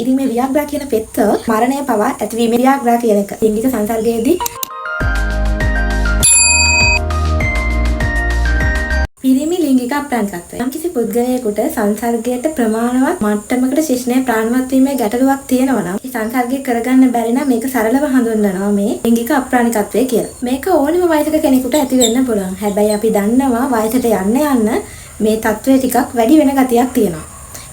ඉතින් මේ වියාග්‍රා කියන පෙත්ත මරණය පවා ඇතිවීමේ වියාග්‍රා කියන එක. ලිංගික සංසර්ගයේදී පිරිමි ලිංගික අප්‍රාණිකත්වය. යම්කිසි පුද්ගලයෙකුට සංසර්ගයට ප්‍රමාණවත් මට්ටමකට ශිෂ්ණය ප්‍රාණවත් වීමේ ගැටලුවක් තියෙනවා නම් ඒ සංසර්ගය කරගන්න බැරි නම් මේක සරලව හඳුන්වනවා මේ ලිංගික අප්‍රාණිකත්වය කියලා. මේක ඕනම වයසක කෙනෙකුට ඇති වෙන්න පුළුවන්. හැබැයි අපි දන්නවා වයසට යන්න මේ තත්ත්වය ටිකක් වැඩි වෙන ගතියක් තියෙනවා.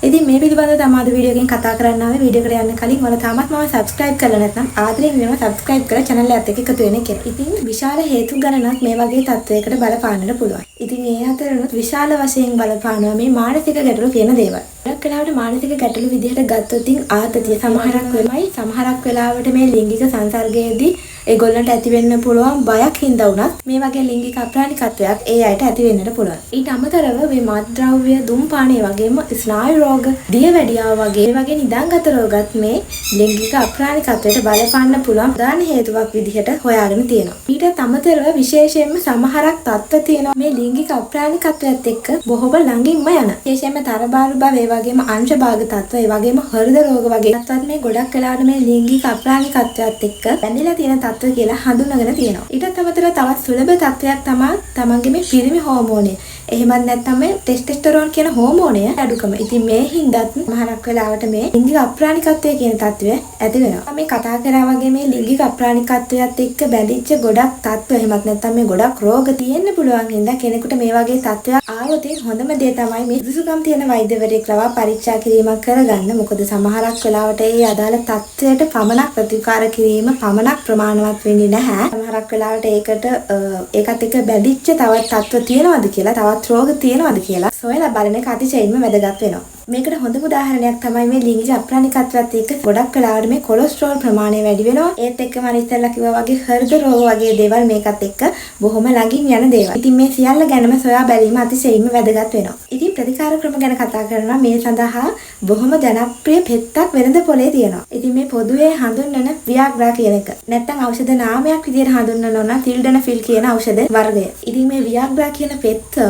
ඉතින් මේ පිළිබඳව තමයි අද වීඩියෝ එකෙන් කතා කරන්න ආවේ. වීඩියෝ එකට යන්න කලින් ඔයාලා තාමත් මම subscribe කරලා නැත්නම් ආදරයෙන් වෙනවා subscribe කරලා channel එකත් එක්ක එකතු වෙන්න කියලා. ඉතින් විශාල හේතු ගණනක් මේ වගේ තත්ත්වයකට බලපාන්නට පුළුවන්. ඉතින් ඒ අතරිනුත් විශාල වශයෙන් බලපානවා මේ මානසික ගැටලු කියන දේවල්. ගොඩක් වෙලාවට මානසික ගැටලු විදිහට ගත්තොත් ආතතිය සමහරක් වෙලාවට මේ ලිංගික සංසර්ගයේදී ඒගොල්ලන්ට ඇති වෙන්න පුළුවන් බයක් හින්දා වුණත් මේ වගේ ලිංගික අප්‍රාණිකත්වයක් ඒ අයට ඇති වෙන්නට පුළුවන්. ඊට අමතරව මේ මත්ද්‍රව්‍ය, දුම්පානය වගේම ස්නායු රෝග, දියවැඩියාව වගේ නිදාගත රෝගත් මේ ලිංගික අප්‍රාණිකත්වයට බලපාන්න පුළුවන් ප්‍රධාන හේතුවක් විදිහට හොයාගෙන තියෙනවා. ඊට අමතරව විශේෂයෙන්ම සමහරක් තත්ත්ව තියෙනවා මේ ලිංගික අප්‍රාණිකත්වයට එක්ක බොහොම ළඟින්ම යන. විශේෂයෙන්ම තරබාරු බව, ඒ වගේම අංශභාග තත්ත්ව, ඒ වගේම හෘද රෝග වගේ තත්ත්වත් මේ ගොඩක් වෙලාවට මේ ලිංගික අප්‍රාණිකත්වයට එක්ක බැඳිලා තියෙන තත්ත්ව කියලා හඳුනගෙන තියෙනවා. ඊටත් අමතරව තවත් සුලභ තත්ත්වයක් තමයි තමන්ගේ මේ පිරිමි හෝමෝනය. එහෙමත් නැත්නම් මේ ටෙස්ටෙස්ටරෝන් කියන හෝමෝනය අඩුකම. ඉතින් මේ හින්දාත් මහරක් වෙලාවට මේ ලිංගික අප්‍රාණිකත්වය කියන තත්ත්වය ඇති වෙනවා. මේ කතා කරා වගේ මේ ලිංගික අප්‍රාණිකත්වයට එක්ක බැඳිච්ච ගොඩක් තත්ත්ව එහෙමත් නැත්නම් මේ ගොඩක් රෝග තියෙන්න පුළුවන් හින්දා කෙනෙකුට මේ වගේ තත්ත්වයක් ආවොත් හොඳම දේ තමයි මේ සුදුසුකම් තියෙන වෛද්‍යවරයෙක් ලවා පරීක්ෂා කිරීමක් කරගන්න. මොකද සමහරක් වෙලාවට ඒ අදාළ තත්ත්වයට පමණක් ප්‍රතිකාර කිරීම පමණක් ප්‍රමාණවත් වෙන්නේ නැහැ. සමහරක් වෙලාවට ඒකත් එක්ක බැඳිච්ච තවත් තත්ත්ව තියෙනවද කියලා, තවත් රෝග තියෙනවද කියලා සොයලා බලන එක අතිශයින්ම වැදගත් වෙනවා. මේකට හොඳම උදාහරණයක් තමයි මේ ලිංගික අප්‍රාණිකත්වයත් එක්ක ගොඩක් වෙලාවට මේ කොලෙස්ටරෝල් ප්‍රමාණය වැඩි වෙනවා. ඒත් එක්කම අර ඉස්සෙල්ලා කිව්වා වගේ හෘද රෝග වගේ දේවල් මේකත් එක්ක බොහොම ළඟින් යන දේවල්. ඉතින් මේ සියල්ල ගැනම සොයා බැලීම අතිශයින්ම වැදගත් වෙනවා. ඉතින් ප්‍රතිකාර ක්‍රම ගැන කතා කරනවා මේ සඳහා බොහොම ජනප්‍රිය පෙත්තක් වෙනද පොලේ තියෙනවා. ඉතින් මේ පොදුවේ හඳුන්වන වියාග්‍රා කියන එක නැත්නම් ඖෂධ නාමයක් විදිහට හඳුන්වනවා නම් සිල්ඩනෆිල් කියන ඖෂධ වර්ගය. ඉතින් මේ වියාග්‍රා කියන පෙත්ත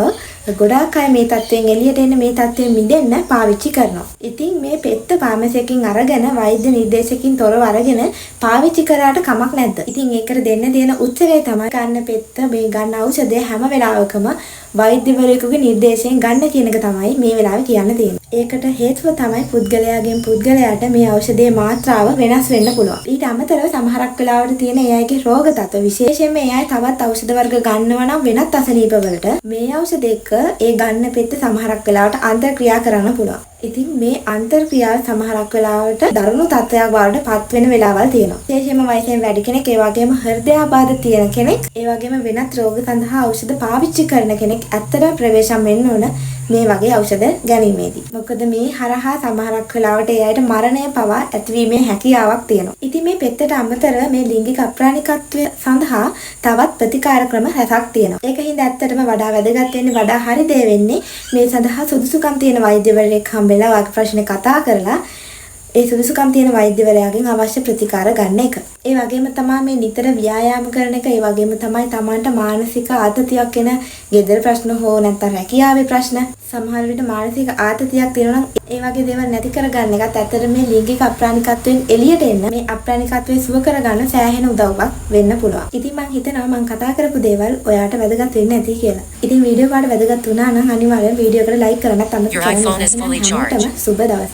ගොඩාක් අය මේ තත්ත්වයෙන් එළියට එන්න, මේ තත්ත්වයෙන් මිදෙන්න පාවිච්චි කරනවා. ඉතින් මේ පෙත්ත ෆාමසියකින් අරගෙන වෛද්‍ය නිර්දේශකින් තොරව අරගෙන පාවිච්චි කරාට කමක් නැද්ද? ඉතින් ඒකට දෙන්න තියෙන උත්තරය තමයි ගන්න පෙත්ත, මේ ගන්න ඖෂධය හැම වෙලාවකම වෛද්‍යවරයෙකුගේ නිර්දේශයෙන් ගන්න කියන එක තමයි මේ වෙලාවේ කියන්න තියෙන්නේ. ඒකට හේතුව තමයි පුද්ගලයාගෙන් පුද්ගලයාට මේ ඖෂධයේ මාත්‍රාව වෙනස් වෙන්න පුළුවන්. ඊට අමතරව සමහරක් වෙලාවට තියෙන ඒ අයගේ රෝග තත්ත්ව, විශේෂයෙන්ම ඒ අය තවත් ඖෂධ වර්ග ගන්නවා නම් වෙනත් අසනීපවලට මේ ඖෂධ එක්ක ඒ ගන්න පෙත්ත සමහරක් වෙලාවට අන්තර්ක්‍රියා කරන්න පුළුවන්. ඉතින් මේ අන්තර්ක්‍රියාව සමහරක් වෙලාවට දරුණු තත්ත්වයක් වලට පත් වෙන වෙලාවල් තියෙනවා. විශේෂයෙන්ම වයසෙන් වැඩි කෙනෙක්, ඒ වගේම හෘදයාබාධ තියෙන කෙනෙක්, ඒ වගේම වෙනත් රෝග සඳහා ඖෂධ පාවිච්චි කරන කෙනෙක් ඇත්තටම ප්‍රවේශම් වෙන්න ඕන මේ වගේ ඖෂධ ගැනීමේදී. මොකද මේ හරහා සමහරක් වෙලාවට ඒ අයට මරණය පවා ඇතිවීමේ හැකියාවක් තියෙනවා. ඉතින් මේ පෙත්තට අමතරව මේ ලිංගික අප්‍රාණිකත්වය සඳහා තවත් ප්‍රතිකාර ක්‍රම රැසක් තියෙනවා. ඒකින්ද ඇත්තටම වඩා වැදගත් වෙන්නේ, වඩා හරි දේ වෙන්නේ මේ සඳහා සුදුසුකම් තියෙන වෛද්‍යවරයෙක් හම්බෙලා වාගේ ප්‍රශ්න කතා කරලා ඒ සුදුසුකම් තියෙන වෛද්‍යවරයාගෙන් අවශ්‍ය ප්‍රතිකාර ගන්න එක. ඒ වගේම තමයි මේ නිතර ව්‍යායාම කරන එක. ඒ වගේම තමයි Tamanට මානසික ආතතියක් එන ගෙදර ප්‍රශ්න හෝ නැත්නම් රැකියාවේ ප්‍රශ්න, සමහර විට මානසික ආතතියක් තියෙනවා නම් ඒ වගේ දේවල් නැති කරගන්න එකත් ඇත්තට මේ ලිංගික අප්‍රාණිකත්වයෙන් එළියට එන්න, මේ අප්‍රාණිකත්වයේ සුව කරගන්න සෑහෙන උදව්වක් වෙන්න පුළුවන්. ඉතින් මම හිතනවා මම කතා කරපු දේවල් ඔයාට වැදගත් වෙන්න ඇති කියලා. ඉතින් වීඩියෝ කාට වැදගත් වුණා නම් අනිවාර්යෙන් වීඩියෝ එකට ලයික් කරන්න, තමයි සුබ දවසක්.